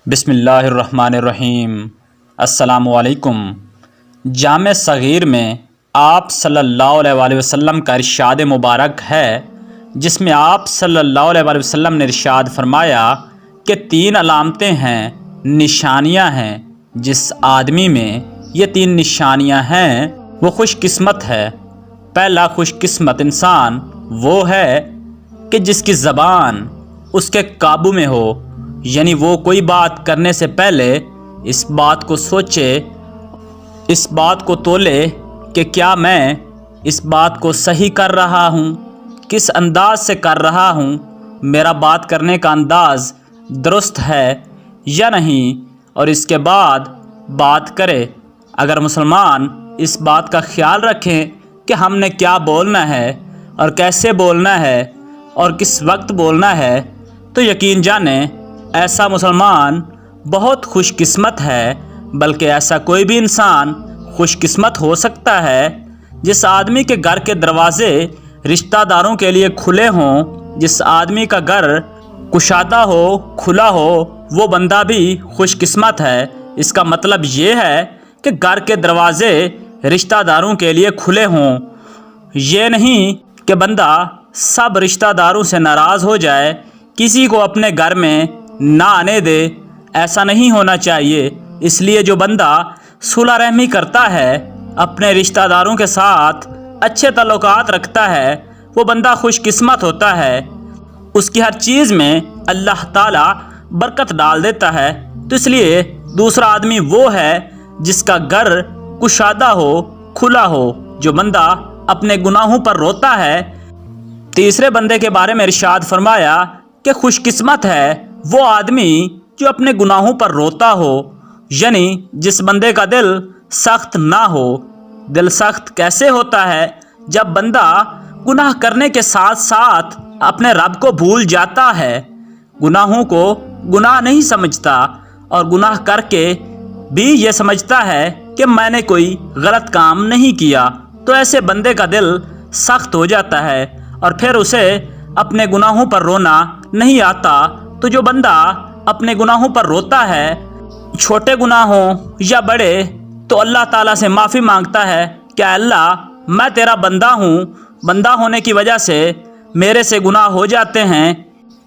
بسم اللہ الرحمن الرحیم۔ السلام علیکم۔ جامع صغیر میں آپ صلی اللہ علیہ وآلہ وسلم کا ارشاد مبارک ہے، جس میں آپ صلی اللہ علیہ وآلہ وسلم نے ارشاد فرمایا کہ 3 علامتیں ہیں، نشانیاں ہیں، جس آدمی میں یہ 3 نشانیاں ہیں وہ خوش قسمت ہے۔ پہلا خوش قسمت انسان وہ ہے کہ جس کی زبان اس کے قابو میں ہو، یعنی وہ کوئی بات کرنے سے پہلے اس بات کو سوچے، اس بات کو تولے کہ کیا میں اس بات کو صحیح کر رہا ہوں، کس انداز سے کر رہا ہوں، میرا بات کرنے کا انداز درست ہے یا نہیں، اور اس کے بعد بات کرے۔ اگر مسلمان اس بات کا خیال رکھیں کہ ہم نے کیا بولنا ہے اور کیسے بولنا ہے اور کس وقت بولنا ہے، تو یقین جانیں ایسا مسلمان بہت خوش قسمت ہے۔ بلکہ ایسا کوئی بھی انسان خوش قسمت ہو سکتا ہے جس آدمی کے گھر کے دروازے رشتہ داروں کے لیے کھلے ہوں، جس آدمی کا گھر کشادہ ہو، کھلا ہو، وہ بندہ بھی خوش قسمت ہے۔ اس کا مطلب یہ ہے کہ گھر کے دروازے رشتہ داروں کے لیے کھلے ہوں۔ یہ نہیں کہ بندہ سب رشتہ داروں سے ناراض ہو جائے، کسی کو اپنے گھر میں نہ آنے دے، ایسا نہیں ہونا چاہیے۔ اس لیے جو بندہ صلح رحمی کرتا ہے، اپنے رشتہ داروں کے ساتھ اچھے تعلقات رکھتا ہے، وہ بندہ خوش قسمت ہوتا ہے۔ اس کی ہر چیز میں اللہ تعالیٰ برکت ڈال دیتا ہے۔ تو اس لیے دوسرا آدمی وہ ہے جس کا گھر کشادہ ہو، کھلا ہو، جو بندہ اپنے گناہوں پر روتا ہے۔ تیسرے بندے کے بارے میں ارشاد فرمایا کہ خوش قسمت ہے وہ آدمی جو اپنے گناہوں پر روتا ہو، یعنی جس بندے کا دل سخت نہ ہو۔ دل سخت کیسے ہوتا ہے؟ جب بندہ گناہ کرنے کے ساتھ ساتھ اپنے رب کو بھول جاتا ہے، گناہوں کو گناہ نہیں سمجھتا، اور گناہ کر کے بھی یہ سمجھتا ہے کہ میں نے کوئی غلط کام نہیں کیا، تو ایسے بندے کا دل سخت ہو جاتا ہے اور پھر اسے اپنے گناہوں پر رونا نہیں آتا۔ تو جو بندہ اپنے گناہوں پر روتا ہے، چھوٹے گناہ ہوں یا بڑے، تو اللہ تعالیٰ سے معافی مانگتا ہے کہ اللہ میں تیرا بندہ ہوں، بندہ ہونے کی وجہ سے میرے سے گناہ ہو جاتے ہیں۔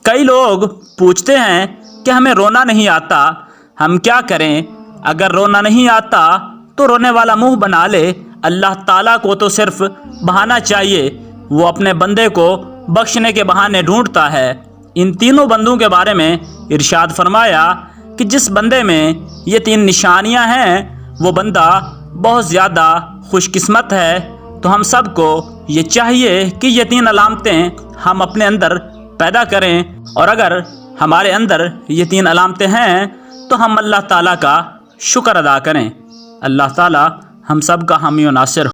کئی لوگ پوچھتے ہیں کہ ہمیں رونا نہیں آتا، ہم کیا کریں؟ اگر رونا نہیں آتا تو رونے والا منہ بنا لے۔ اللہ تعالیٰ کو تو صرف بہانہ چاہیے، وہ اپنے بندے کو بخشنے کے بہانے ڈھونڈتا ہے۔ ان تینوں بندوں کے بارے میں ارشاد فرمایا کہ جس بندے میں یہ 3 نشانیاں ہیں وہ بندہ بہت زیادہ خوش قسمت ہے۔ تو ہم سب کو یہ چاہیے کہ یہ 3 علامتیں ہم اپنے اندر پیدا کریں، اور اگر ہمارے اندر یہ 3 علامتیں ہیں تو ہم اللہ تعالیٰ کا شکر ادا کریں۔ اللہ تعالیٰ ہم سب کا حامی و ناصر ہو۔